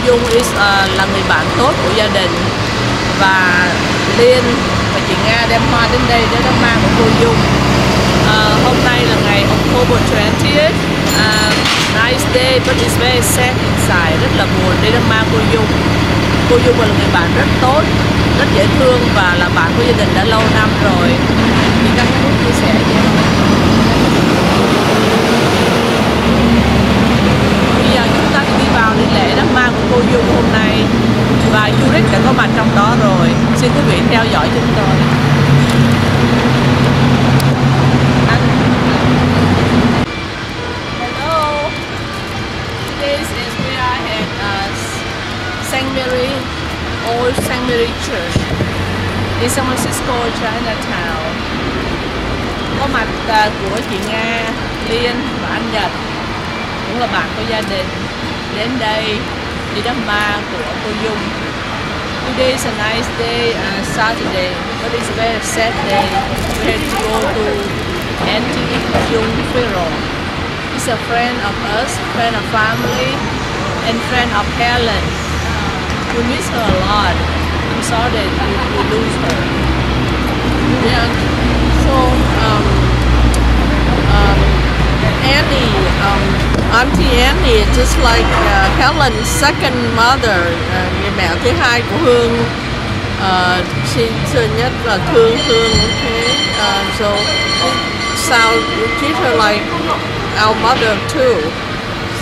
Dung là người bạn tốt của gia đình, và Liên và chị Nga đem hoa đến đây để đám ma của cô Dung. Hôm nay là ngày October 20th. Nice day, but it's very sad inside. Rất là buồn để đám ma cô Dung. Cô Dung là người bạn rất tốt, rất dễ thương và là bạn của gia đình đã lâu năm rồi. Thì các muốn chia sẻ với em. Bây giờ chúng ta sẽ đi vào đi lễ đám ma của cô Dung hôm nay, và Zurich đã có mặt trong đó rồi. Xin quý vị theo dõi chúng tôi. Hello, this is we are at Saint Mary, Old Saint Mary Church in San Francisco, Chinatown. Có mặt của chị Nga, Liên và anh Nhật, cũng là bạn của gia đình, đến đây đi đám ma của cô Dung. Today is a nice day, Saturday, but it's a very sad day. We had to go to Auntie Dung funeral. He's a friend of us, friend of family, and friend of Helen. We miss her a lot. I'm sorry that we lose her. Yeah. So, Annie, Auntie Annie is just like Helen's second mother, người mẹ thứ hai của Hương. She nhất là thương okay. So you treat her like our mother too.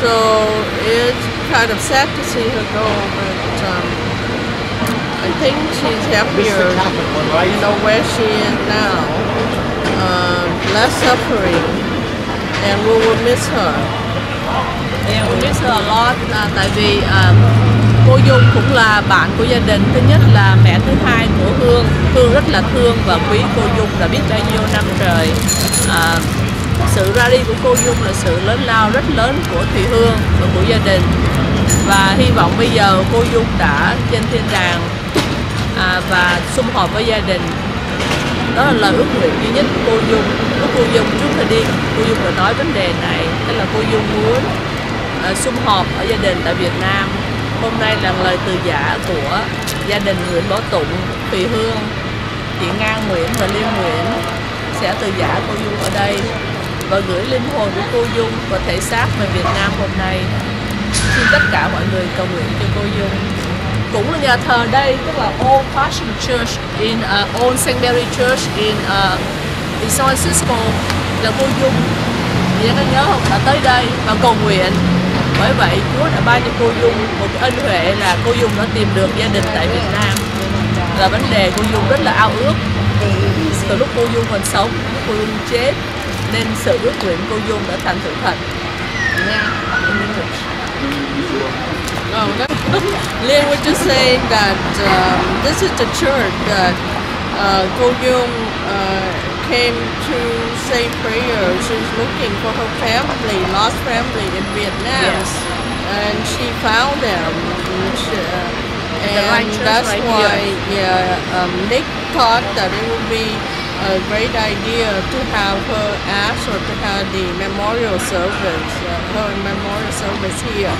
So it's kind of sad to see her go, but I think she's happier, you know, where she is now. Less suffering, and we will miss her. Yeah, we miss her a lot. Tại vì cô Dung cũng là bạn của gia đình. Thứ nhất là mẹ thứ hai của Hương. Hương rất là thương và quý cô Dung đã biết bao nhiêu năm trời. Sự ra đi của cô Dung là sự lớn lao rất lớn của Thùy Hương và của gia đình. Và hy vọng bây giờ cô Dung đã trên thiên đàng và sum họp với gia đình. Đó là lời ước nguyện duy nhất của cô Dung. Lúc cô Dung trước khi đi, cô Dung đã nói vấn đề này, tức là cô Dung muốn sum họp ở gia đình tại Việt Nam. Hôm nay là lời từ giả của gia đình Nguyễn Bảo Tụng, Thùy Hương, chị Nga Nguyễn và Liên Nguyễn sẽ từ giả cô Dung ở đây và gửi linh hồn của cô Dung và thể xác về Việt Nam hôm nay. Xin tất cả mọi người cầu nguyện cho cô Dung. Cũng là nhà thờ đây, tức là Old Fashioned Church in Old Saint Mary Church in San Francisco là cô Dung. Chị có nhớ không? Đã tới đây và cầu nguyện. Bởi vậy Chúa đã ban cho cô Dung một cái ân huệ là cô Dung đã tìm được gia đình tại Việt Nam. Là vấn đề cô Dung rất là ao ước. Từ lúc cô Dung còn sống, lúc cô Dung chết, nên sự ước nguyện cô Dung đã thành sự thật. Nha. Lynn was just saying that this is the church that Cô Dung came to say prayer. She's looking for her family, lost family in Vietnam. Yes. And she found them. And that's right why Nick thought that it would be a great idea to have her ask or to have the memorial service, her memorial service here.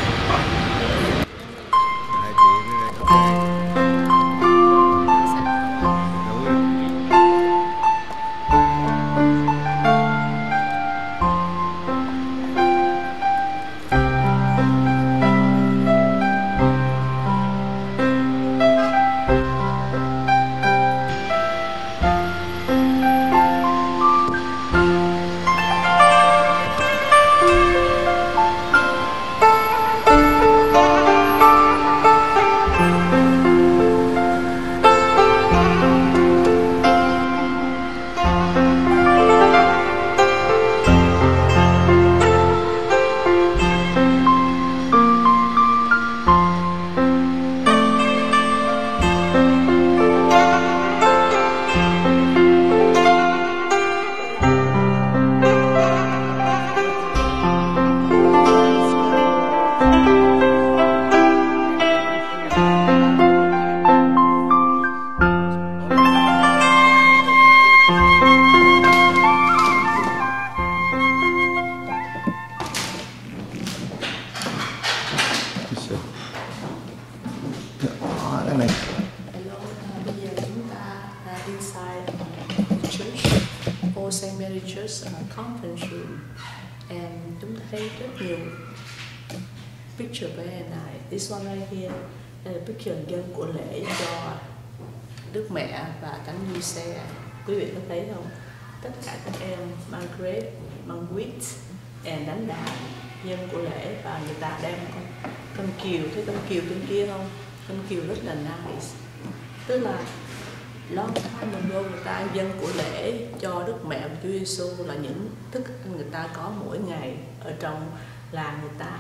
Saint Mary Church conference room, and chúng ta thấy rất nhiều picture very nice. This one right here is a picture dân của lễ cho Đức Mẹ và cánh du xe. Quý vị có thấy không? Tất cả các em Margaret and đánh đàn dân của lễ, và người ta đem con Kiều, thấy con Kiều trên kia không? Con Kiều rất là nice. Tức là long time ago người ta dân của lễ cho Đức Mẹ và Chúa Giêsu là những thức ăn người ta có mỗi ngày ở trong làng người ta,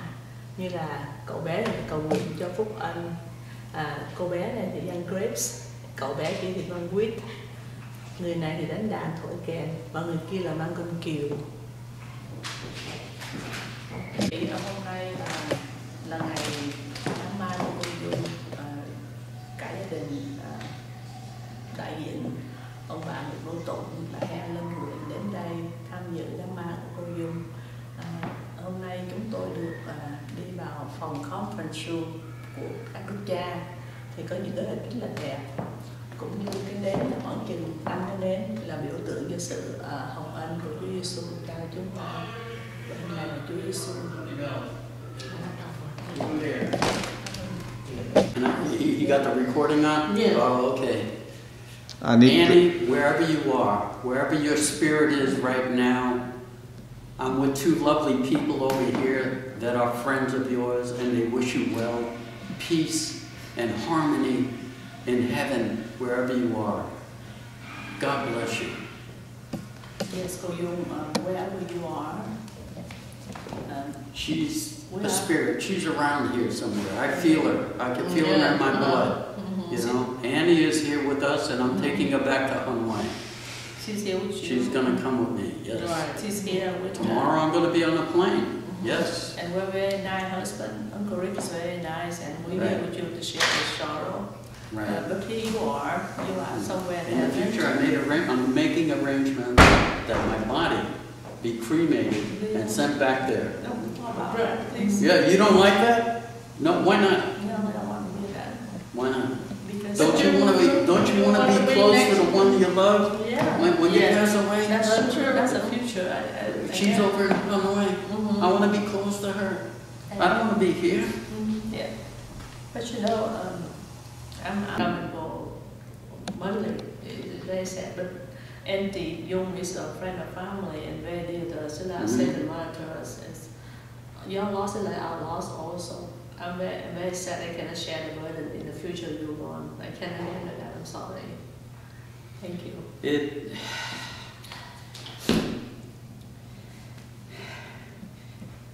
như là cậu bé này cầu nguyện cho Phúc Ân, cô bé này thì ăn grapes, cậu bé kia thì ăn wheat, người này thì đánh đàn thổi kèn, và người kia là mang con Kiều. Thì hôm nay là ngày đám ma của cô Dung, cả gia đình đại diện ông bà người vô tụng là Helen nguyện đến đây tham dự đám ma của cô Dung. Hôm nay chúng tôi được đi vào phòng conference room của các đức cha, thì có những cái hình rất là đẹp, cũng như cái nến là khoảng chừng 5 cái nến là biểu tượng cho sự hồng ân của Chúa Giêsu trao chúng ta. Và hôm nay là Chúa Giêsu. You got the recording on? Yeah. Oh, okay. Annie, wherever you are, wherever your spirit is right now, I'm with two lovely people over here that are friends of yours, and they wish you well, peace and harmony in heaven, wherever you are. God bless you. Yes, cô Dung, wherever you are. She's a spirit. She's around here somewhere. I feel her. I can feel her in my blood. You know, Annie is here with us, and I'm taking her back to Hanoi. She's here with you. She's going to come with me. Yes. Right. She's here with Tomorrow I'm going to be on a plane. Yes. And we're very nice husband. Uncle Rick is very nice, and we're here with you to share the sorrow. Right. But here you are somewhere In the future, I'm making arrangements that my body be cremated and sent back there. Please. Yeah, you don't like that? No, why not? No, I don't want to do that. Why not? Because Don't you want to be close to the one you love? Yeah. When you pass away? That's true. That's the future. She's over in Hanoi. I want to be close to her. I don't want to be here. Yeah. But you know, I'm monthly. It's very sad, but Auntie Dung is a friend of family and very dear to us. So I said to us, your loss is like our loss also. I'm very sad I cannot share the burden in the future you go on. I cannot handle that. I'm sorry. Thank you.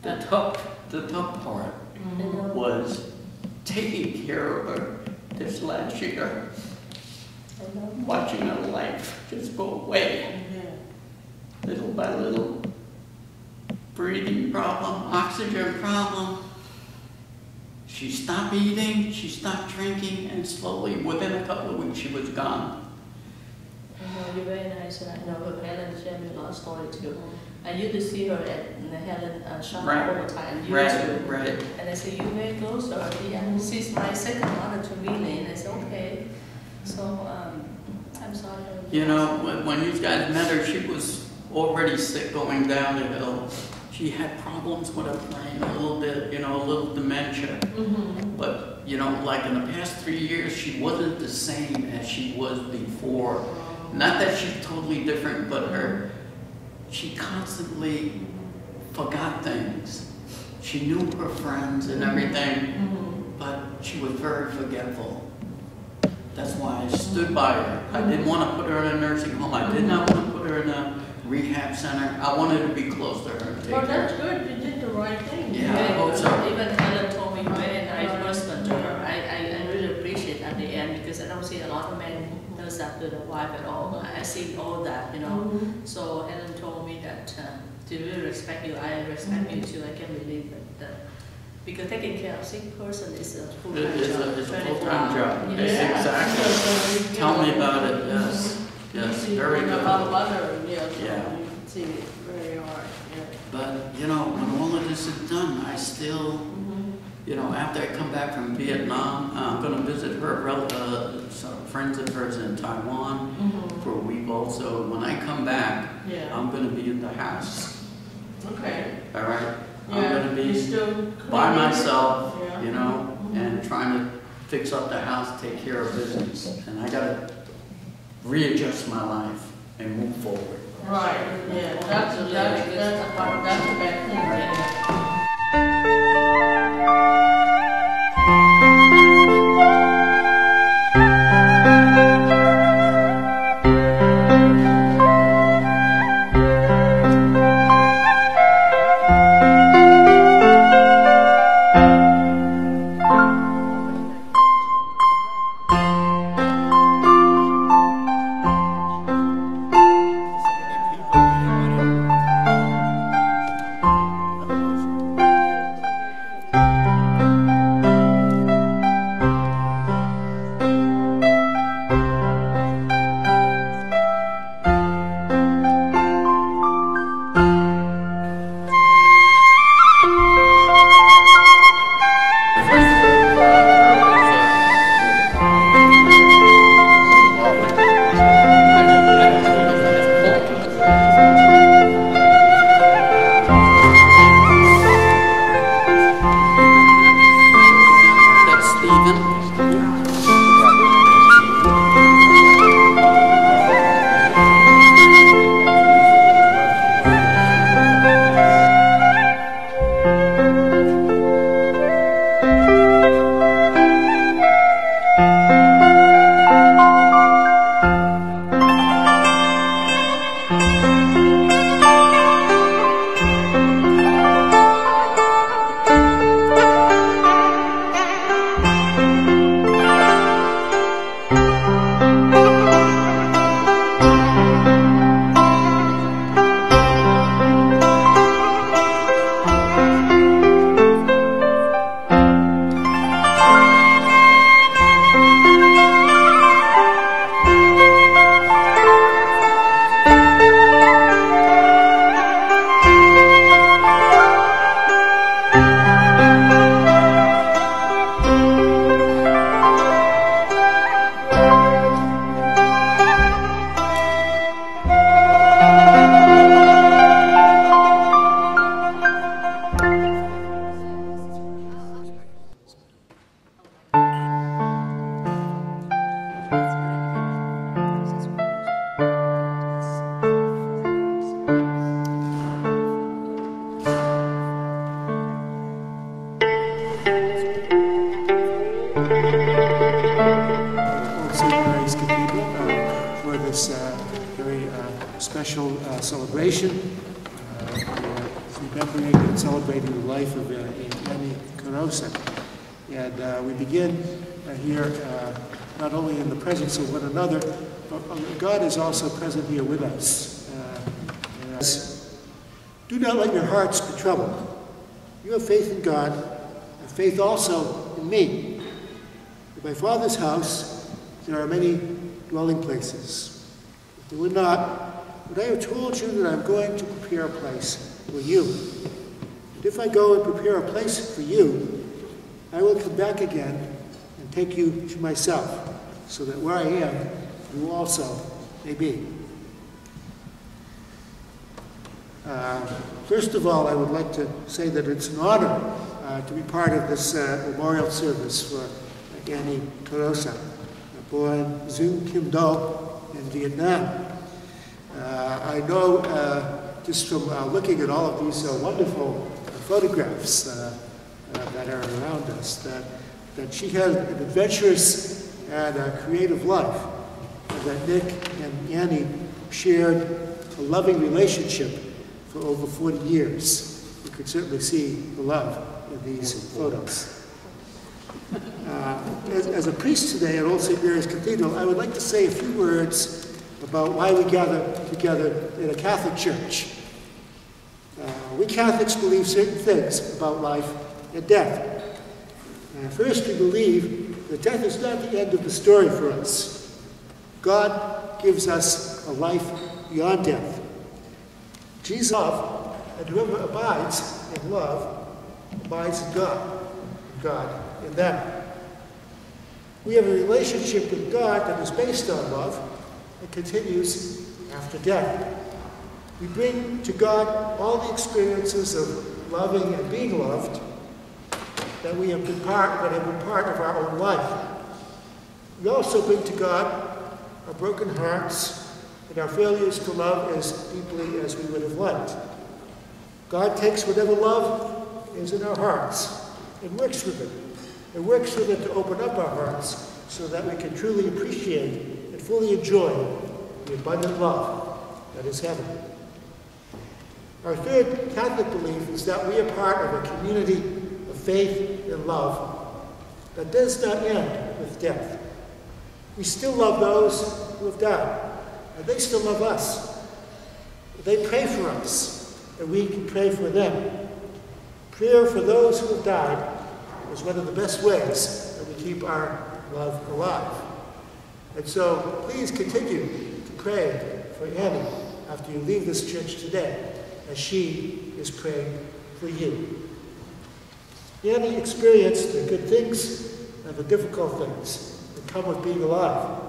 The tough part was taking care of her this last year, watching her life just go away, little by little. Breathing problem, oxygen problem. She stopped eating, she stopped drinking, and slowly, within a couple of weeks, she was gone. I know, you're very nice, and I know Helen shared me a lot of story too. I used to see her at the Helen shop all the time. Right. And I said, you're very close to her. Yeah, she's my second mother to me, and I said, okay. So, I'm sorry. You know, when you guys met her, she was already sick going down the hill. She had problems with her brain a little bit, you know, a little dementia. But, you know, like in the past 3 years, she wasn't the same as she was before. Not that she's totally different, but she constantly forgot things. She knew her friends and everything, but she was very forgetful. That's why I stood by her. I didn't want to put her in a nursing home. I did not want to put her in a rehab center. I wanted to be close to her. Well, that's good. You did the right thing. Yeah, I hope so. Even Helen told me very nice husband to her. I really appreciate at the end, because I don't see a lot of men who does that to the wife at all. I see all that, you know. So Helen told me that to really respect you, I respect you too. I can't believe that. Because taking care of a sick person is a full-time job. It's a full-time job. Yeah. Yes, exactly. Tell me about it. Yes, very good. About mother, Yeah. You can see it very hard. Yeah. But, you know, when all of this is done, I still, you know, after I come back from Vietnam, I'm going to visit her friends of hers in Taiwan for a week also. When I come back, I'm going to be in the house. Okay. All right? Yeah. I'm going to be by myself, you know, and trying to fix up the house, take care of business. And I got to readjust my life and move forward. Right, yeah, that's a bad thing. Yeah. very special celebration, remembering and celebrating the life of Annie Carosa. And we begin here not only in the presence of one another, but God is also present here with us. Do not let your hearts be troubled. You have faith in God, and faith also in me. In my Father's house there are many dwelling places. If there were not, would I have told you that I'm going to prepare a place for you? And if I go and prepare a place for you, I will come back again and take you to myself, so that where I am, you also may be. First of all, I would like to say that it's an honor to be part of this memorial service for Annie Carosa, born Dung Kim Do in Vietnam. I know just from looking at all of these wonderful photographs that are around us, that she had an adventurous and creative life, and that Nick and Annie shared a loving relationship for over 40 years. You could certainly see the love in these photos. As a priest today at Old St. Mary's Cathedral, I would like to say a few words about why we gather together in a Catholic church. We Catholics believe certain things about life and death. First, we believe that death is not the end of the story for us. God gives us a life beyond death. Jesus love, and whoever abides in love abides in God, and God in them. We have a relationship with God that is based on love and continues after death. We bring to God all the experiences of loving and being loved that have been part of our own life. We also bring to God our broken hearts and our failures to love as deeply as we would have liked. God takes whatever love is in our hearts and works with it. And works with it to open up our hearts so that we can truly appreciate and fully enjoy the abundant love that is heaven. Our third Catholic belief is that we are part of a community of faith and love that does not end with death. We still love those who have died, and they still love us. They pray for us, and we can pray for them. Prayer for those who have died is one of the best ways that we keep our love alive. And so please continue to pray for Annie after you leave this church today, as she is praying for you. Annie experienced the good things and the difficult things that come with being alive.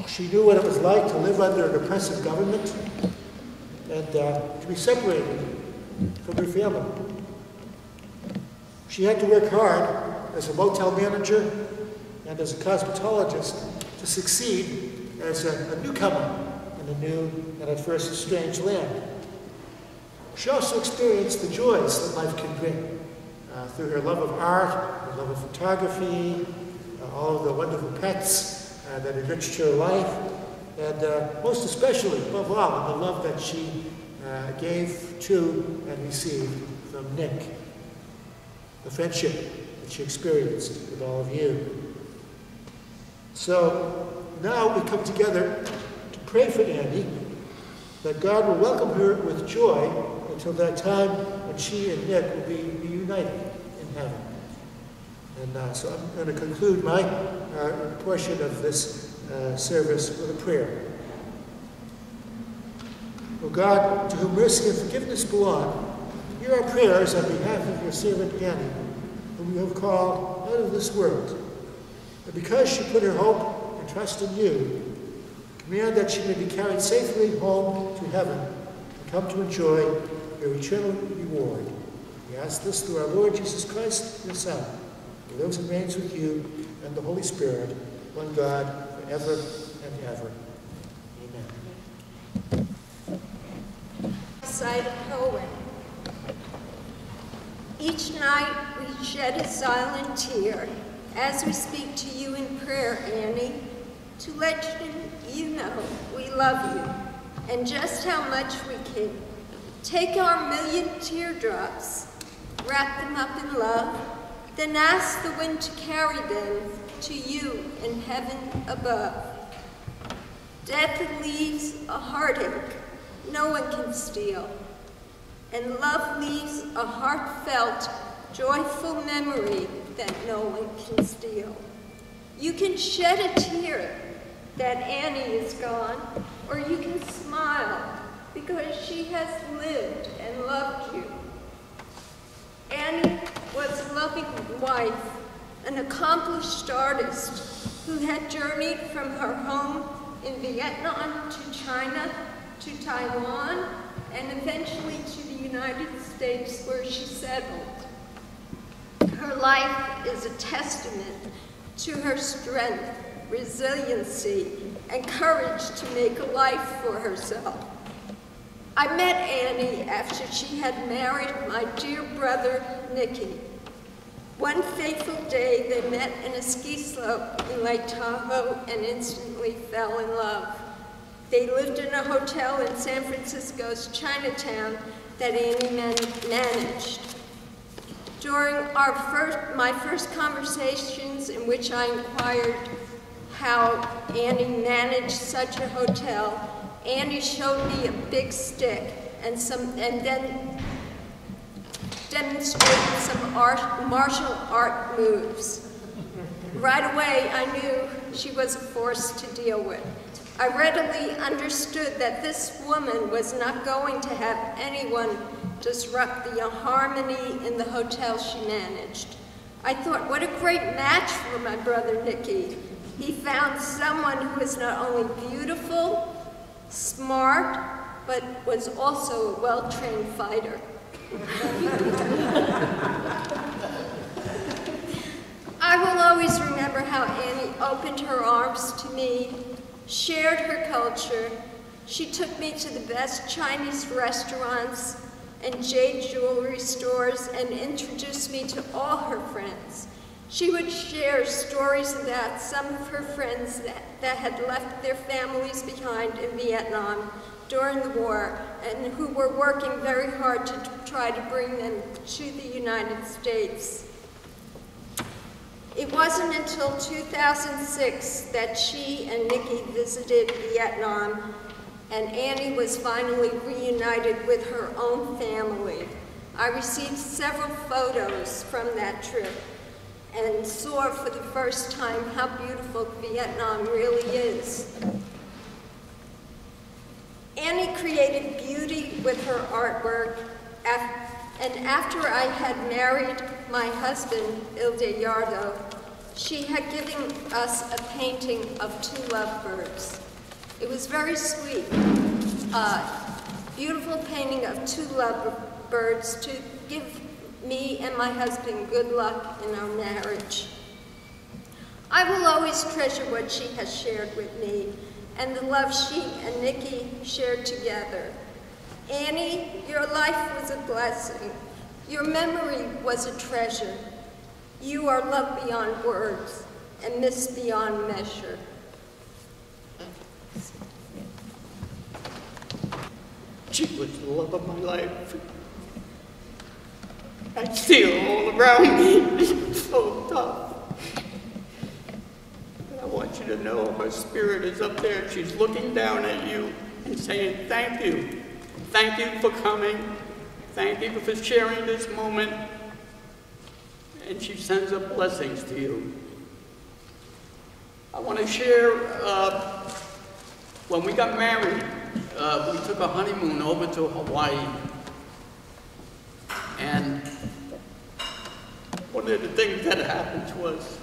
She knew what it was like to live under an oppressive government and to be separated from her family. She had to work hard as a motel manager and as a cosmetologist to succeed as a newcomer in a new and at first strange land. She also experienced the joys that life can bring through her love of art, her love of photography, all of the wonderful pets that enriched her life, and most especially, above all, the love that she gave to and received from Nick, the friendship that she experienced with all of you. So now we come together to pray for Annie, that God will welcome her with joy until that time when she and Nick will be reunited in heaven. And so I'm going to conclude my portion of this service with a prayer. O God, to whom mercy and forgiveness belong, hear our prayers on behalf of your servant Annie, whom you have called out of this world. And because she put her hope and trust in you, command that she may be carried safely home to heaven and come to enjoy your eternal reward. We ask this through our Lord Jesus Christ, your Son, who lives and reigns with you and the Holy Spirit, one God, forever and ever. Amen. Recite a poem. Each night we shed a silent tear as we speak to you in prayer, Annie, to let you know we love you and just how much we can. Take our million teardrops, wrap them up in love, then ask the wind to carry them to you in heaven above. Death leaves a heartache no one can steal, and love leaves a heartfelt, joyful memory that no one can steal. You can shed a tear that Annie is gone, or you can smile because she has lived and loved you. Annie was a loving wife, an accomplished artist who had journeyed from her home in Vietnam to China, to Taiwan, and eventually to the United States, where she settled. Her life is a testament to her strength, resiliency, and courage to make a life for herself. I met Annie after she had married my dear brother, Nicky. One fateful day, they met in a ski slope in Lake Tahoe and instantly fell in love. They lived in a hotel in San Francisco's Chinatown that Annie managed. During my first conversations, in which I inquired how Annie managed such a hotel, Annie showed me a big stick and then demonstrated some martial art moves. Right away, I knew she was a force to deal with. I readily understood that this woman was not going to have anyone disrupt the harmony in the hotel she managed. I thought, what a great match for my brother Nicky. He found someone who was not only beautiful, smart, but was also a well-trained fighter. I will always remember how Annie opened her arms to me, shared her culture. She took me to the best Chinese restaurants and jade jewelry stores and introduced me to all her friends. She would share stories about some of her friends that had left their families behind in Vietnam during the war and who were working very hard to try to bring them to the United States. It wasn't until 2006 that she and Nicky visited Vietnam and Annie was finally reunited with her own family. I received several photos from that trip and saw for the first time how beautiful Vietnam really is. Annie created beauty with her artwork, and after I had married my husband, Ildegardo, she had given us a painting of 2 lovebirds. It was very sweet, beautiful painting of 2 lovebirds to give me and my husband good luck in our marriage. I will always treasure what she has shared with me and the love she and Nicky shared together. Annie, your life was a blessing. Your memory was a treasure. You are loved beyond words and missed beyond measure. She was the love of my life. I see her all around me. It's so tough. But I want you to know her spirit is up there. She's looking down at you and saying, thank you. Thank you for coming. Thank you for sharing this moment. And she sends up blessings to you. I want to share, when we got married, we took a honeymoon over to Hawaii. And one of the things that happened to us,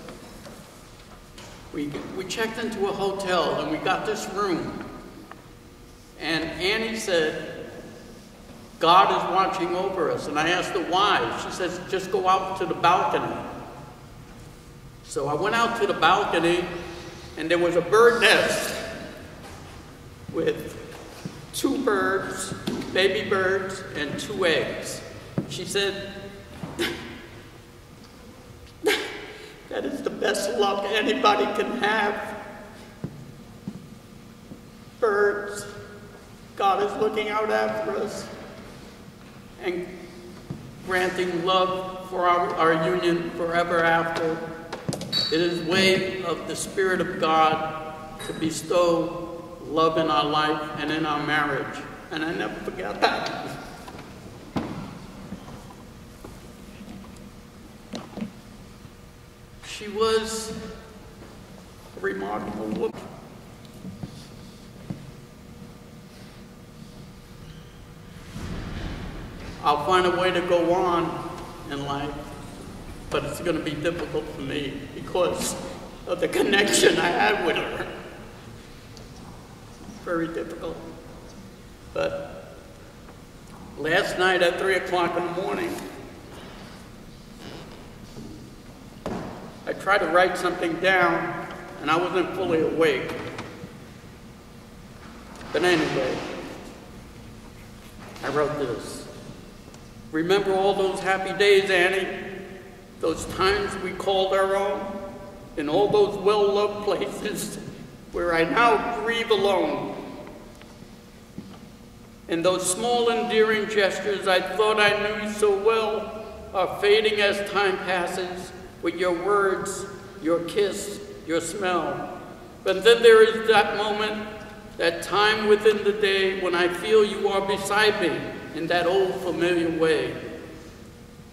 we checked into a hotel and we got this room. And Annie said, God is watching over us. And I asked her why. She says, just go out to the balcony. So I went out to the balcony and there was a bird nest with 2 birds, baby birds, and 2 eggs. She said, that is the best luck anybody can have. Birds, God is looking out after us and granting love for our union forever after. It is a way of the Spirit of God to bestow love in our life and in our marriage. And I never forget that. She was a remarkable woman. I'll find a way to go on in life, but it's going to be difficult for me because of the connection I have with her. Very difficult. But last night at 3 o'clock in the morning, I tried to write something down, and I wasn't fully awake. But anyway, I wrote this. Remember all those happy days, Annie? Those times we called our own? In all those well-loved places where I now grieve alone. And those small endearing gestures I thought I knew so well are fading as time passes with your words, your kiss, your smell. But then there is that moment, that time within the day when I feel you are beside me in that old familiar way.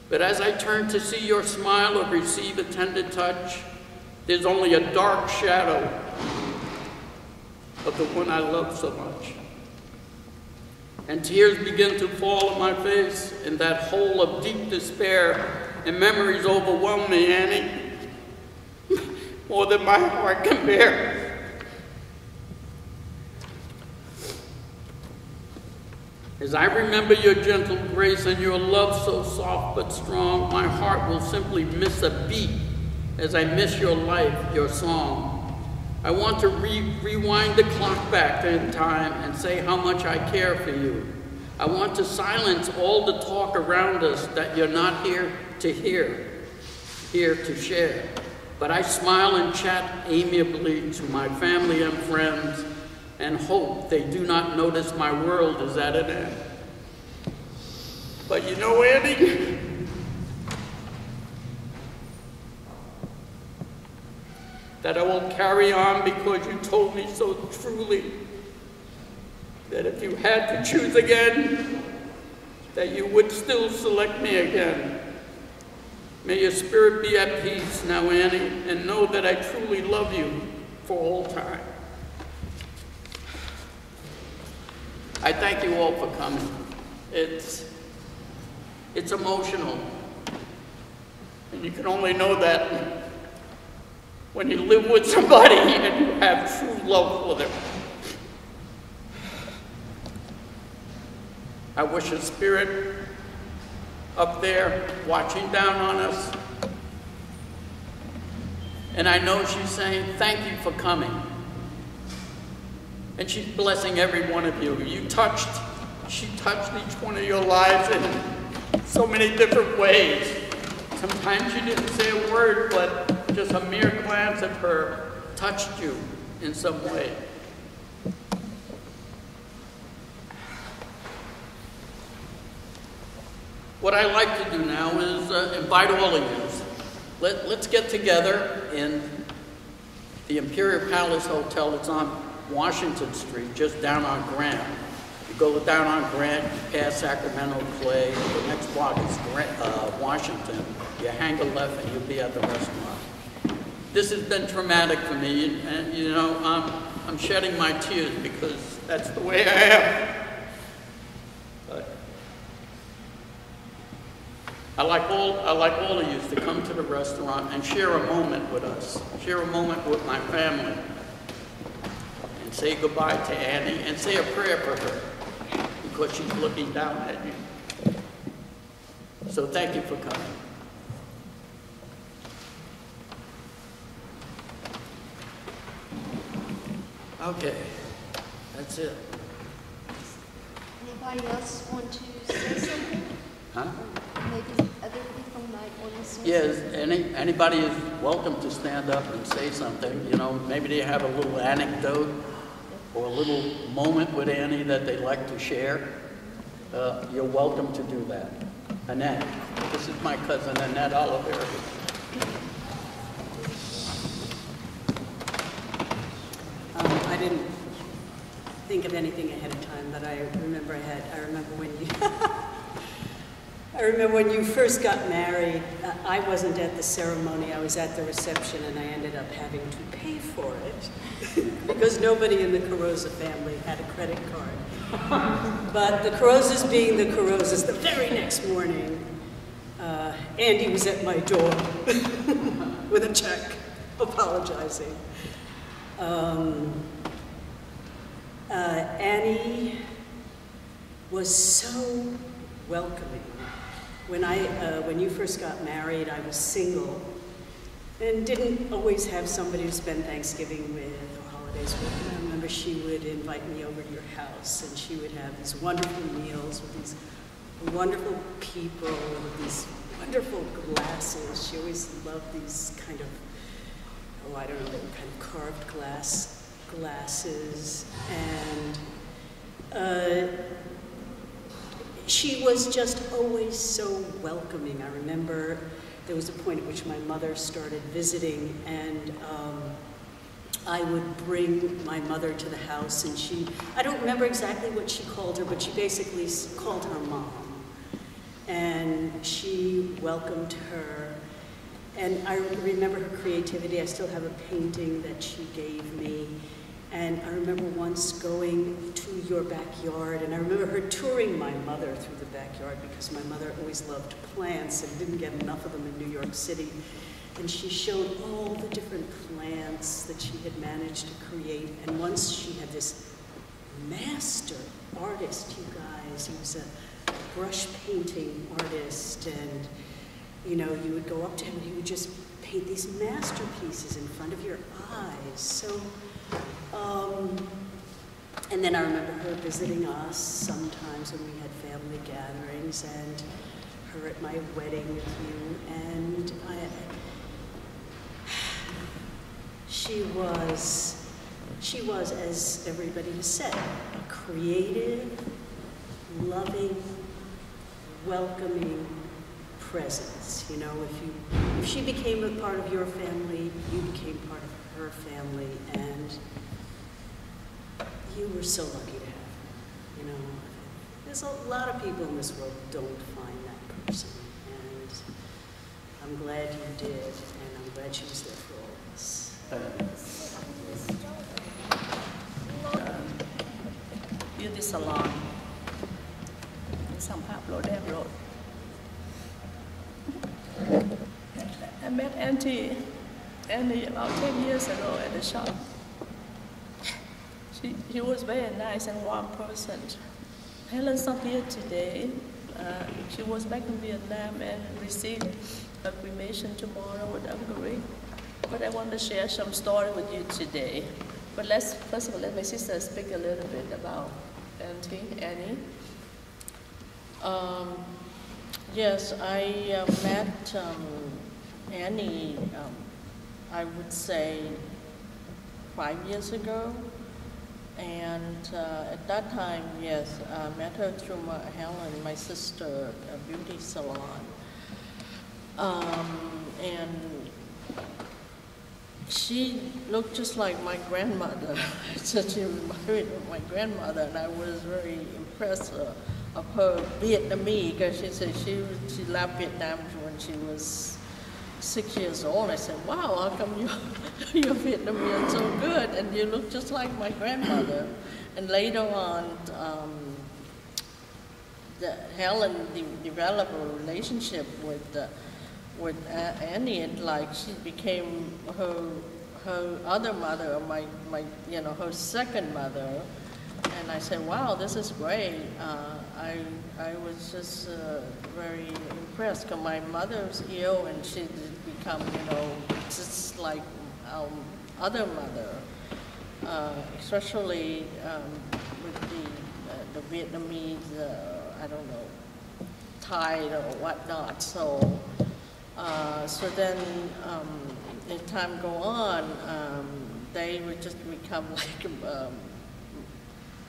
But as I turn to see your smile or receive a tender touch, there's only a dark shadow of the one I love so much. And tears begin to fall on my face in that hole of deep despair and memories overwhelm me, Annie, more than my heart can bear. As I remember your gentle grace and your love so soft but strong, my heart will simply miss a beat as I miss your life, your song. I want to rewind the clock back in time and say how much I care for you. I want to silence all the talk around us that you're not here to hear, here to share. But I smile and chat amiably to my family and friends and hope they do not notice my world is at an end. But you know, Annie, that I will carry on because you told me so truly that if you had to choose again, that you would still select me again. May your spirit be at peace now, Annie, and know that I truly love you for all time. I thank you all for coming. It's emotional. And you can only know that when you live with somebody and you have true love for them. I wish a spirit up there watching down on us. And I know she's saying, thank you for coming. And she's blessing every one of you. She touched each one of your lives in so many different ways. Sometimes she didn't say a word, but just a mere glance of her touched you in some way. What I like to do now is invite all of you. Let's get together in the Imperial Palace Hotel. It's on Washington Street, just down on Grant. You go down on Grant, you pass Sacramento Clay, the next block is Washington. You hang a left and you'll be at the restaurant. This has been traumatic for me, and you know, I'm shedding my tears because that's the way I am. But I like all of you to come to the restaurant and share a moment with us, share a moment with my family, and say goodbye to Annie and say a prayer for her because she's looking down at you. So thank you for coming. Okay, that's it. Anybody else want to say something? Huh? Maybe other people might want to say Yes, something. anybody is welcome to stand up and say something. You know, maybe they have a little anecdote or a little moment with Annie that they'd like to share. You're welcome to do that. Annette, this is my cousin Annette Oliver. I didn't think of anything ahead of time, but I remember when you first got married. I wasn't at the ceremony, I was at the reception, and I ended up having to pay for it because nobody in the Carosa family had a credit card. But the Carosas being the Carosas, the very next morning, Andy was at my door with a check, apologizing. Annie was so welcoming. When you first got married, I was single and didn't always have somebody to spend Thanksgiving with or holidays with. And I remember she would invite me over to your house, and she would have these wonderful meals with these wonderful people, with these wonderful glasses. She always loved these kind of, oh, I don't know, kind of carved glasses. And she was just always so welcoming. I remember there was a point at which my mother started visiting, and I would bring my mother to the house, and I don't remember exactly what she called her, but she basically called her mom. And she welcomed her. And I remember her creativity. I still have a painting that she gave me. And I remember once going to your backyard, and I remember her touring my mother through the backyard because my mother always loved plants and didn't get enough of them in New York City. And she showed all the different plants that she had managed to create. And once she had this master artist, you guys. He was a brush painting artist, and you know, you would go up to him and he would just paint these masterpieces in front of your eyes. So, and then I remember her visiting us sometimes when we had family gatherings, and her at my wedding with you, and she was, as everybody has said, a creative, loving, welcoming presence. You know, if she became a part of your family, you became part of her family, and you were so lucky to have her. You know, there's a lot of people in this world who don't find that person, and I'm glad you did, and I'm glad she was there for all of us. Beauty salon สัมภาษณ์โรดแดงโรด I met Annie about 10 years ago at the shop. She was very nice and warm person. Helen's not here today. She was back in Vietnam and received her cremation tomorrow with Hungary. But I want to share some story with you today. But first of all, let my sister speak a little bit about Auntie Annie. Yes, I met Annie, I would say 5 years ago. And at that time, yes, I met her through Helen, my sister, a beauty salon. And she looked just like my grandmother. So she reminded me of my grandmother, and I was very impressed of her Vietnamese, because she said she left Vietnam when she was 6 years old. I said, wow, how come your Vietnamese are so good, and you look just like my grandmother. And later on, Helen developed a relationship with Annie, and like she became her other mother, my her second mother. And I said, wow, this is great. I was just very impressed, because my mother's ill, and she become, just like our other mother, especially with the Vietnamese, I don't know, tide or whatnot. So then, as time go on, they would just become like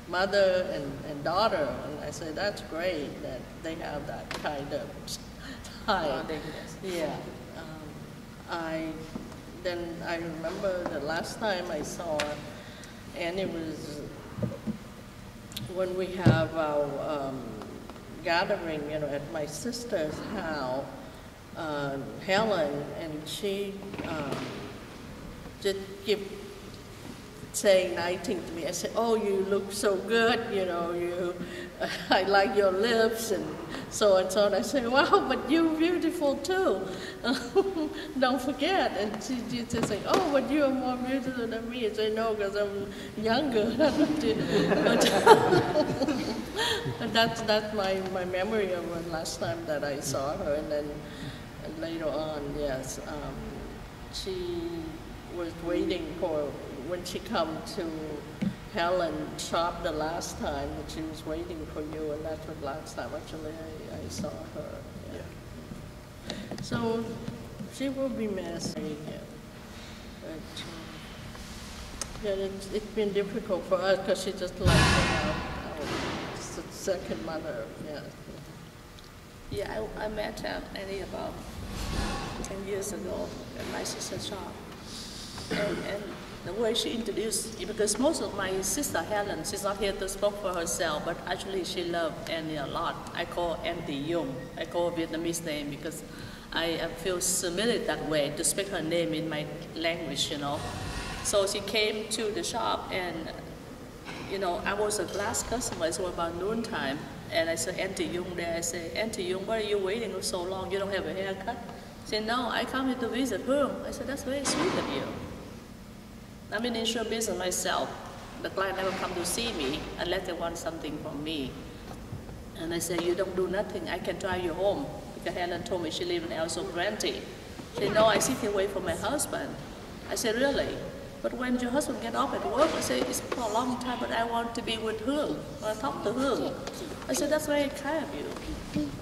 mother and daughter, and I said that's great that they have that kind of tie. Yeah. I remember the last time I saw Annie was when we have our gathering, at my sister's house, Helen, and she just keep saying nice things to me. I said, oh, you look so good, I like your lips, and so and so. And I said, wow, but you're beautiful too. Don't forget. And she just say, oh, but you are more beautiful than me. I said, no, because I'm younger. But that's my memory of the last time that I saw her. And then later on, yes, she was waiting for, when she come to Helen shop the last time, that she was waiting for you, and that's what last time actually I saw her. Yeah. So she will be missed. But it's been difficult for us, because she just like our second mother. Yeah. Yeah, I met Annie about 10 years ago at my sister's shop. And the way she introduced, because most of my sister Helen, she's not here to speak for herself, but actually she loved Annie a lot. I call Auntie Dung. I call Vietnamese name because I feel submitted that way to speak her name in my language, So she came to the shop, and you know, I was a last customer. It was about noontime, and I saw Auntie Dung there. I said, Auntie Dung, why are you waiting so long? You don't have a haircut? She said, no, I come here to visit Hương. I said, that's very sweet of you. I'm in insurance business myself. The client never come to see me unless they want something from me. And I said, you don't do nothing. I can drive you home. Because Helen told me she lives in El Sobrante. She said, no, I sit here wait for my husband. I said, really? But when your husband get off at work, I said, it's for a long time, but I want to be with Hương. I want to talk to Hương. I said, that's very kind of you.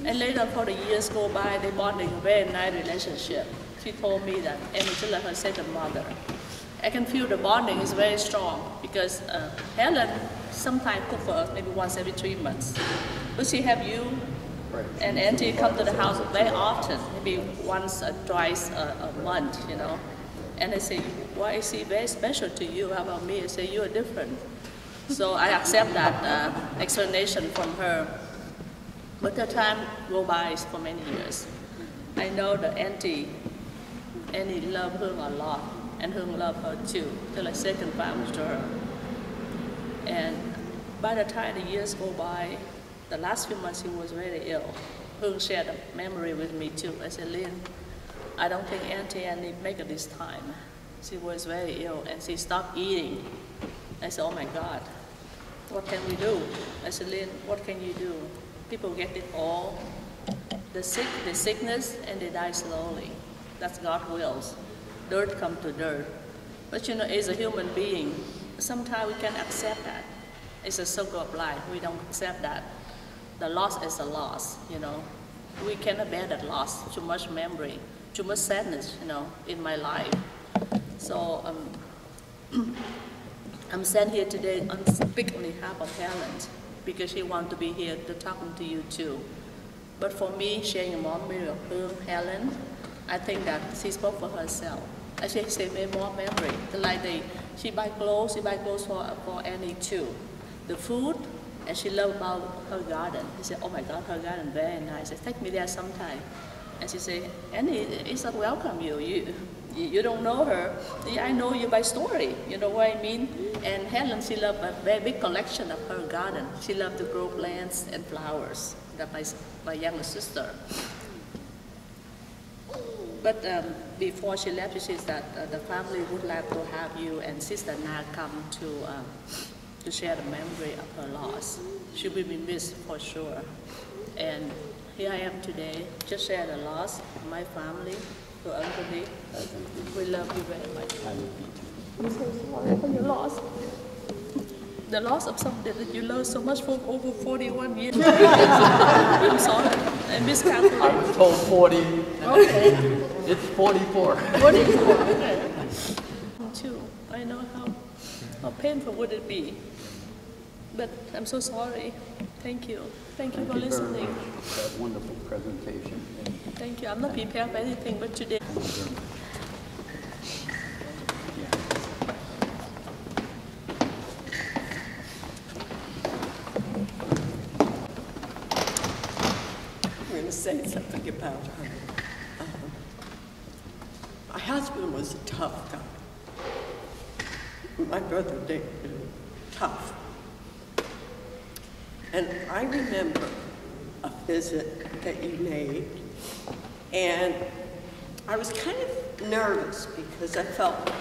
And later, for the years go by, they bonding a very nice relationship. She told me that Amy is like her second mother. I can feel the bonding is very strong because Helen sometimes cook for us maybe once every 3 months. But she have you and Auntie come to the house very often, maybe once or twice a month, you know. And I say, why is she very special to you? How about me? I say, you are different. So I accept that explanation from her. But the time go by for many years. I know that Auntie loved Hương a lot, and Hương loved her too. They're like second family to her. And by the time the years go by, the last few months she was very ill. Hương shared a memory with me too. I said, Lynn, I don't think Auntie Annie make it this time. She was very ill and she stopped eating. I said, oh my God, what can we do? I said, Lynn, what can you do? People get it all. The sickness, and they die slowly. That's God's wills. Dirt come to dirt. But you know, as a human being, sometimes we can accept that. It's a circle of life. We don't accept that. The loss is a loss, you know. We cannot bear that loss. Too much memory, too much sadness, you know, in my life. So I'm sent here today on speak on behalf of Helen because she wants to be here to talking to you too. But for me, sharing a memory of Helen, I think that she spoke for herself. I say more memory. Like she buy clothes for Annie too. The food, and she loved about her garden. She said, oh my God, her garden very nice. I said, take me there sometime. And she said, Annie, it's not welcome you. You don't know her. Yeah, I know you by story. You know what I mean? And Helen, she loved a very big collection of her garden. She loved to grow plants and flowers. That's my younger sister. But before she left, she says that the family would like to have you and Sister Na come to share the memory of her loss. She will be missed for sure. And here I am today, just share the loss of my family, to Uncle Nick. We love you very much. I'm so sorry for your loss. The loss of something that you love so much for over 41 years. I'm sorry. I miscalculated. I was told 40. Okay. It's 44. 44, okay. Too. I know how painful would it be. But I'm so sorry. Thank you. Thank you for listening. For that wonderful presentation. Thank you. I'm not prepared for anything but today. I'm going to say something about her. My husband was a tough guy. My brother Dick was tough. And I remember a visit that you made, and I was kind of nervous because I felt,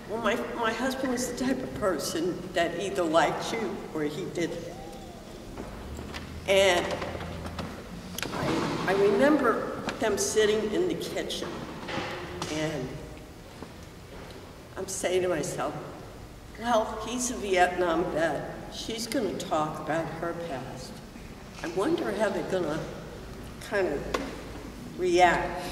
well, my husband was the type of person that either liked you or he didn't. And I remember them sitting in the kitchen, and I'm saying to myself, well, he's a Vietnam vet. She's going to talk about her past. I wonder how they're going to kind of react.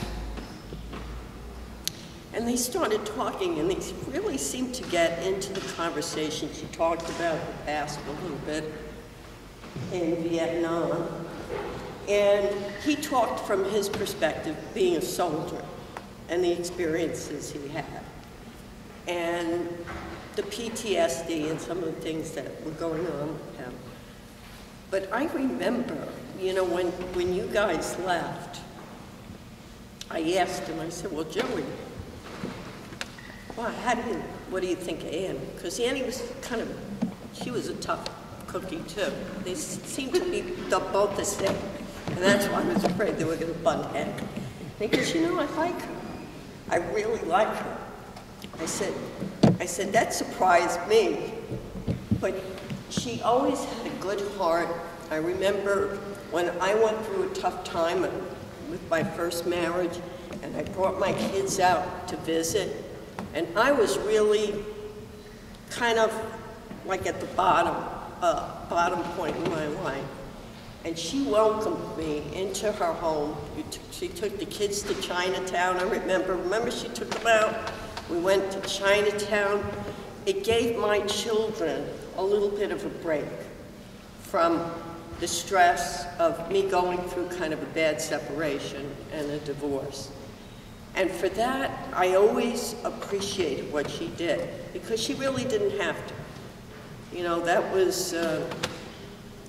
And they started talking, and they really seemed to get into the conversation. She talked about the past a little bit in Vietnam. And he talked from his perspective, being a soldier, and the experiences he had. And the PTSD and some of the things that were going on with him. But I remember, you know, when you guys left, I asked him, I said, well, Joey, well, how do what do you think of Annie? Because Annie was she was a tough cookie too. They seemed to be both the same. And that's why I was afraid they were going to butt head. Because, I like her. I really like her. I said, that surprised me. But she always had a good heart. I remember when I went through a tough time with my first marriage, and I brought my kids out to visit, and I was really kind of like at the bottom point in my life. And she welcomed me into her home. She took the kids to Chinatown. I remember she took them out. We went to Chinatown. It gave my children a little bit of a break from the stress of me going through kind of a bad separation and a divorce. And for that, I always appreciated what she did, because she really didn't have to.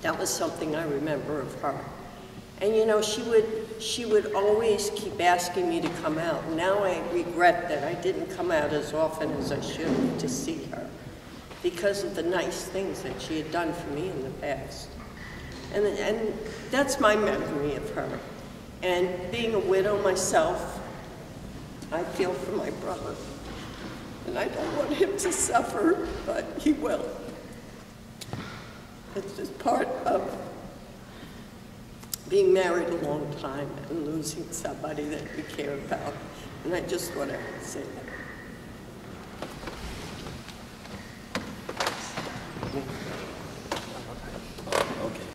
That was something I remember of her. And she would always keep asking me to come out. And now I regret that I didn't come out as often as I should to see her, because of the nice things that she had done for me in the past. And that's my memory of her. And being a widow myself, I feel for my brother. And I don't want him to suffer, but he will. It's just part of being married a long time and losing somebody that we care about. And I just want to say that. Okay.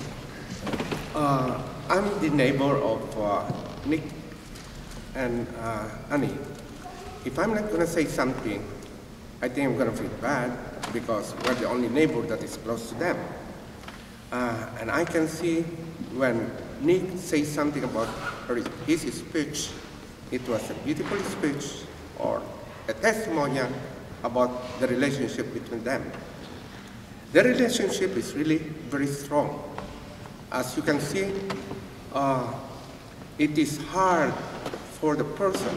I'm the neighbor of Nick and Annie. If I'm not going to say something, I think I'm going to feel bad, because we're the only neighbor that is close to them. And I can see when Nick says something about his speech, it was a beautiful speech or a testimonial about the relationship between them. The relationship is really very strong. As you can see, it is hard for the person.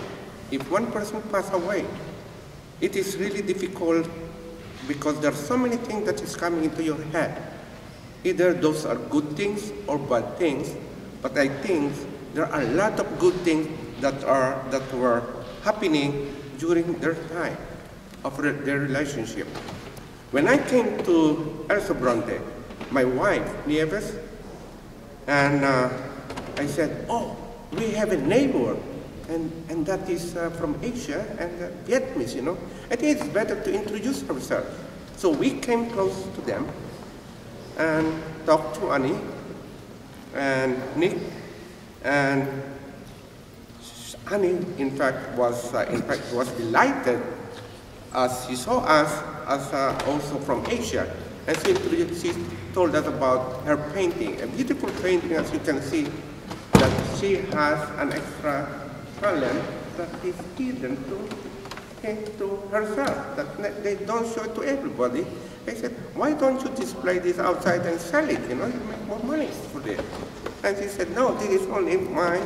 If one person passes away, it is really difficult, because there are so many things that is coming into your head. Either those are good things or bad things, but I think there are a lot of good things that were happening during their time of their relationship. When I came to El Sobrante, my wife, Nieves, and I said, oh, we have a neighbor, and that is from Asia, and Vietnamese, I think it's better to introduce ourselves. So we came close to them and talked to Annie and Nick, and Annie, in fact, was delighted as she saw us as also from Asia, and she told us about her painting, a beautiful painting, as you can see, that she has an extra talent that is hidden to herself, that they don't show it to everybody. I said, why don't you display this outside and sell it? You make more money for this. And she said, no, this is only my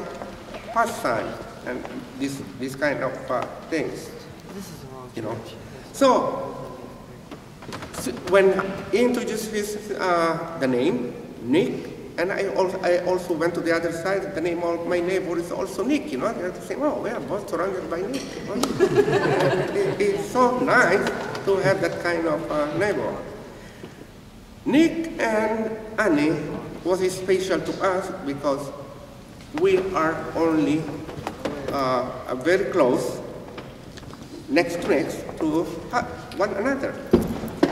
pastime, and this kind of things. So when he introduced the name, Nick, and I also went to the other side, the name of my neighbor is also Nick, They're saying, oh, we are both surrounded by Nick, It's so nice to have that kind of neighbor. Nick and Annie was special to us because we are only very close, next to one another.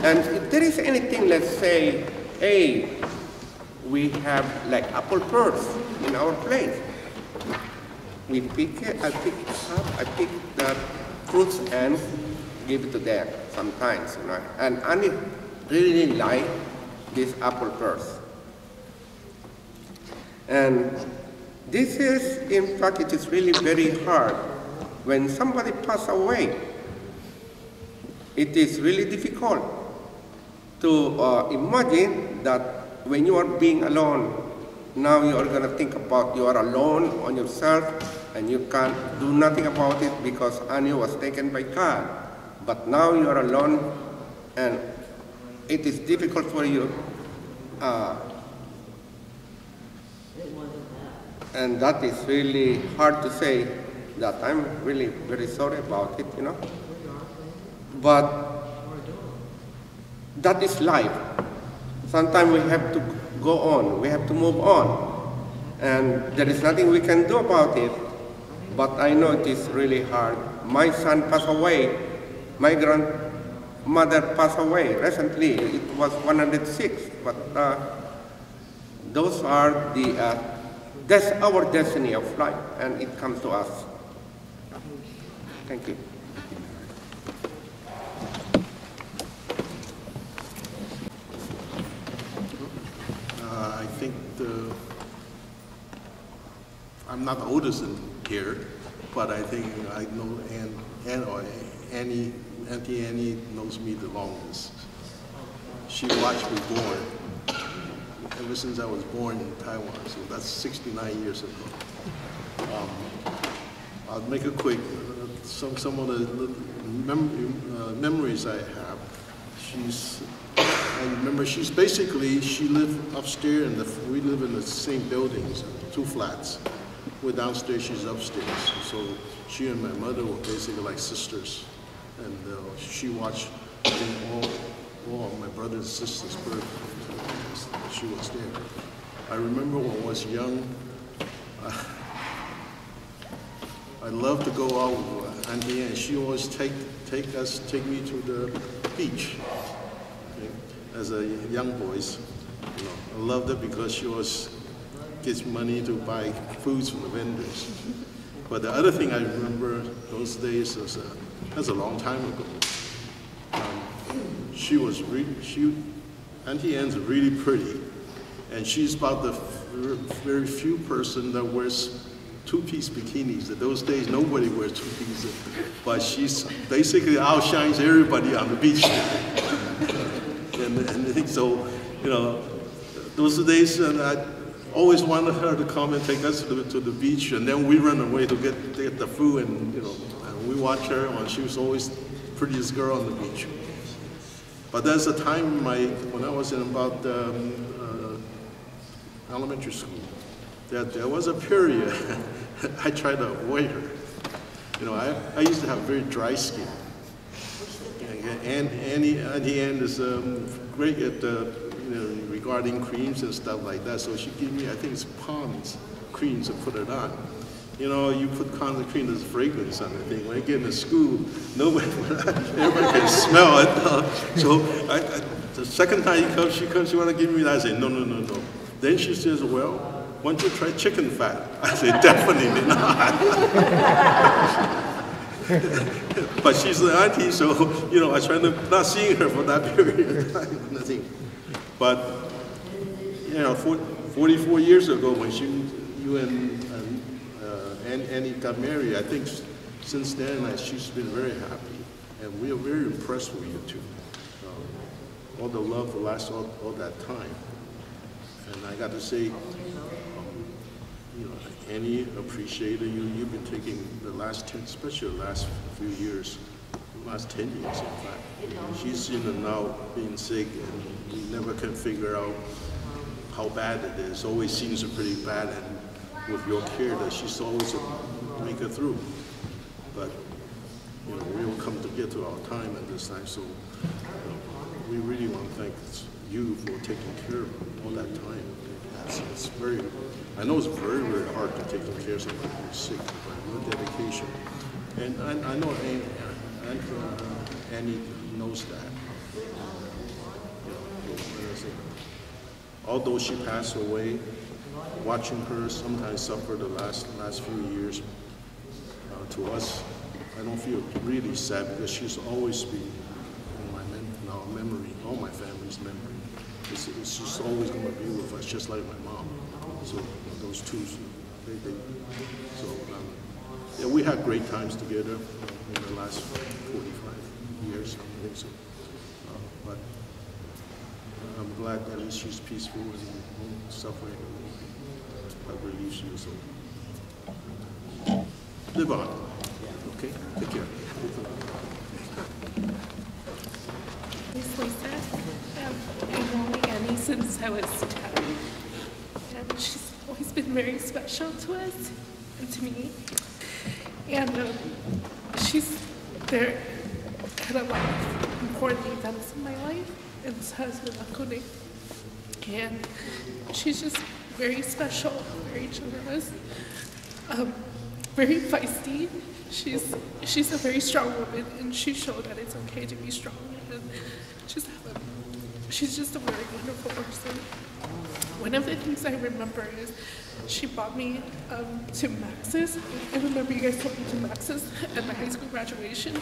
And if there is anything, let's say, hey, we have like apple pears in our place. We pick it, I pick it up, I pick the fruits and give it to them sometimes, And Annie really liked these apple pears. And this is, in fact, it is really very hard. When somebody passes away, it is really difficult to imagine that when you are being alone, now you are going to think about you are alone on yourself and you can't do nothing about it because Annie was taken by God. but now you are alone, and it is difficult for you. And that is really hard to say that. I'm really very sorry about it, you know. But that is life. Sometimes we have to go on, we have to move on. And there is nothing we can do about it. But I know it is really hard. My son passed away. My grandmother passed away recently. It was 106. But those are that's our destiny of life, and it comes to us. Thank you. I think I'm not the oldest in here, but I think I know Auntie Annie knows me the longest. She watched me born ever since I was born in Taiwan, so that's 69 years ago. I'll make it quick. Some of the memories I have. I remember she lived upstairs, and we live in the same buildings, 2 flats. We're downstairs, she's upstairs. So she and my mother were basically like sisters. And she watched all of my brothers and sisters' birthdays. She was there. I remember when I was young, I loved to go out with Auntie Anne. She always take me to the beach. Okay? As a young boys, you know, I loved it because she always gets money to buy foods from the vendors. But the other thing I remember those days was that's a long time ago. Auntie Anne's really pretty, and she's about the very few person that wears 2-piece bikinis. In those days, nobody wears 2-piece, but she's basically outshines everybody on the beach. and I think so, you know, those days, and I always wanted her to come and take us to the beach, and then we run away to get the food, and you know, and we watch her when she was always the prettiest girl on the beach. But there's a time when I was in about elementary school, that there was a period I tried to avoid her. You know, I used to have very dry skin. And Auntie Anne is great at regarding creams and stuff like that. So she gave me, I think it's Pond's creams to put it on. You know, you put Pond's cream, there's fragrance on the thing. When I get into school, everybody can smell it. So the second time she comes, she want to give me that. I say, no. Then she says, well, why don't you try chicken fat? I say, definitely not. But she's the auntie, so, you know, I try to not seeing her for that period of time. Nothing. But, you know, 44 years ago when you and Annie got married, I think since then she's been very happy. And we are very impressed with you two. All the love that lasts all that time. And I got to say, you know, Annie appreciated you. You've been taking especially the last few years, the last 10 years, in fact. She's in and out being sick, and we never can figure out how bad it is. Always seems pretty bad, and with your care, that she's always make it through. But you know, we will come to get to our time at this time. So we really want to thank you for taking care of all that time. It's very. I know it's very, very hard to take care of somebody who's sick, but your dedication, and I know Annie knows that. Although she passed away, watching her sometimes suffer the last few years, to us, I don't feel really sad because she's always been in our memory, all my family's memory. It's just always going to be with us, just like my mom. So those two, yeah, we had great times together in the last 45 years, I think so. But I'm glad at least she's peaceful and won't suffer anymore. That relieves you. So live on. Okay, take care. places. I've known Annie since I was 10. And she's always been very special to us and to me. And she's there at a lot of important events in my life, and so has been Uncle Nick. And she's just very special, very generous, very feisty. She's a very strong woman, and she showed that it's okay to be strong. And she's just a very wonderful person. One of the things I remember is she brought me to Max's. I remember you guys took me to Max's at my high school graduation.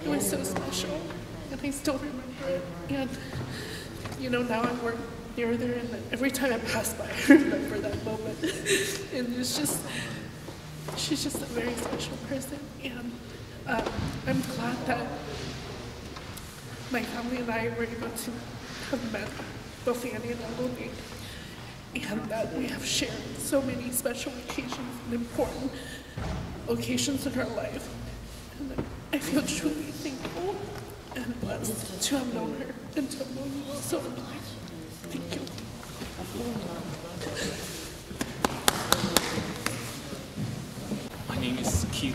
It was so special, and I still remember it. And you know, now I work near there, and every time I pass by, I remember that moment. And it's just, she's just a very special person, and I'm glad that my family and I were able to have met both Annie and Uncle Nick, and that we have shared so many special occasions and important occasions in our life. And I feel truly thankful and blessed to have known her and to have known you all so much. Thank you. My name is Kiều.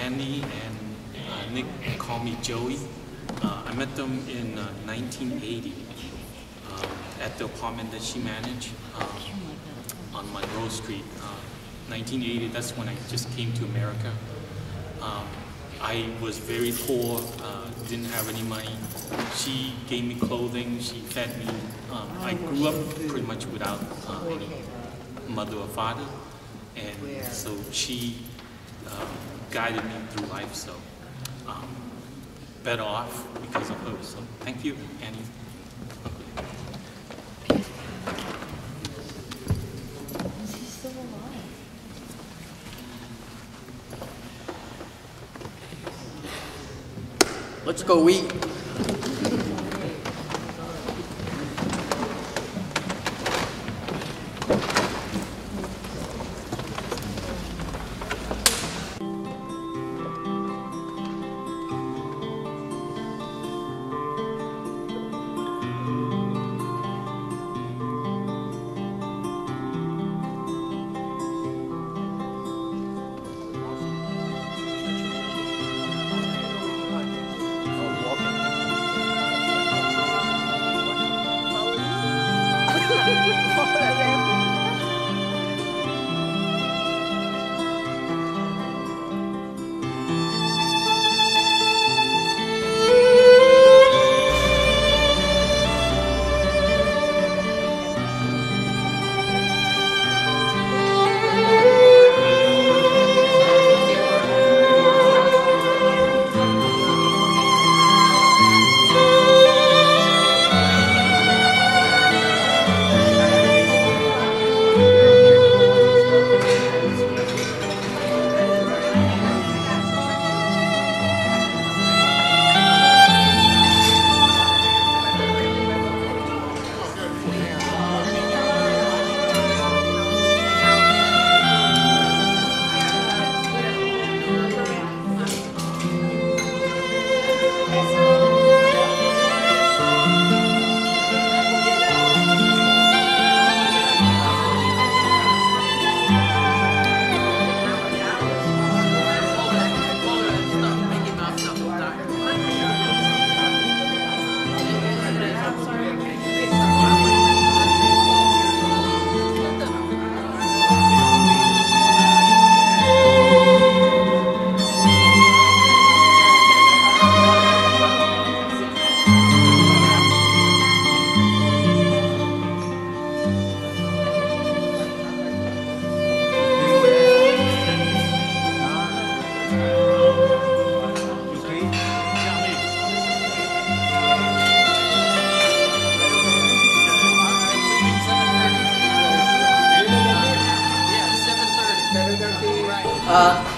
Annie and Nick call me Joey. I met them in 1980 at the apartment that she managed on Monroe Street. 1980, that's when I just came to America. I was very poor, didn't have any money. She gave me clothing, she fed me. I grew up pretty much without any mother or father, and so she guided me through life, so better off because of her. So thank you, Annie. Let's go eat.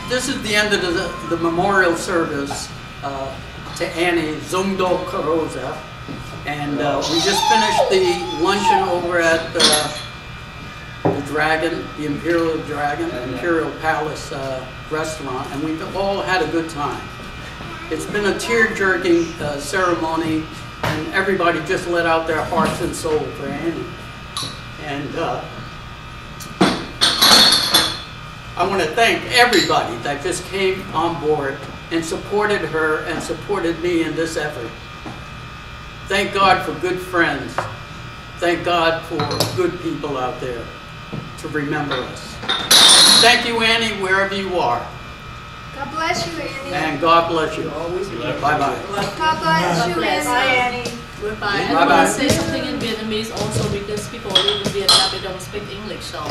This is the end of the memorial service to Annie Dung Karoza. And we just finished the luncheon over at the Dragon, the Imperial Dragon, Imperial Palace restaurant, and we've all had a good time. It's been a tear-jerking ceremony, and everybody just let out their hearts and soul for Annie. And I want to thank everybody that just came on board and supported her and supported me in this effort. Thank God for good friends. Thank God for good people out there to remember us. Thank you, Annie, wherever you are. God bless you, Annie. And God bless you. Bye-bye. God bless you, Annie. Bye, Annie. Goodbye. And I Bye-bye. want to say something in Vietnamese also because people live in Vietnam, they don't speak English. So,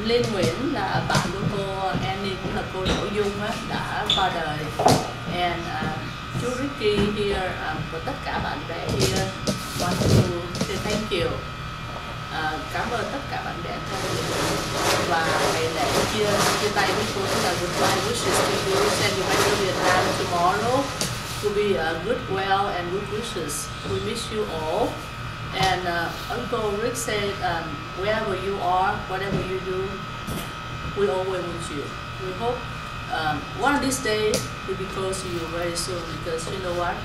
Linh Nguyễn là bạn của cô Annie, cũng là cô Đỗ Dung á, đã qua đời. And chú Ricky here, và tất cả bạn bè here want to say thank you. Cảm ơn tất cả bạn bè trong và ngày lễ chia tay với cô là goodbye wishes to you, send you back to Vietnam tomorrow to be good, well and good wishes. We miss you all. And Uncle Rick said, wherever you are, whatever you do, we always with you. We hope one of these days we'll be close to you very soon because you know what?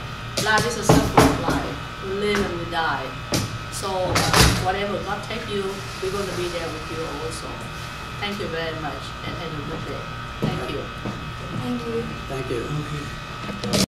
Life is a circle of life. We live and we die. So whatever God take you, we're going to be there with you also. Thank you very much and have a good day. Thank you. Thank you. Thank you.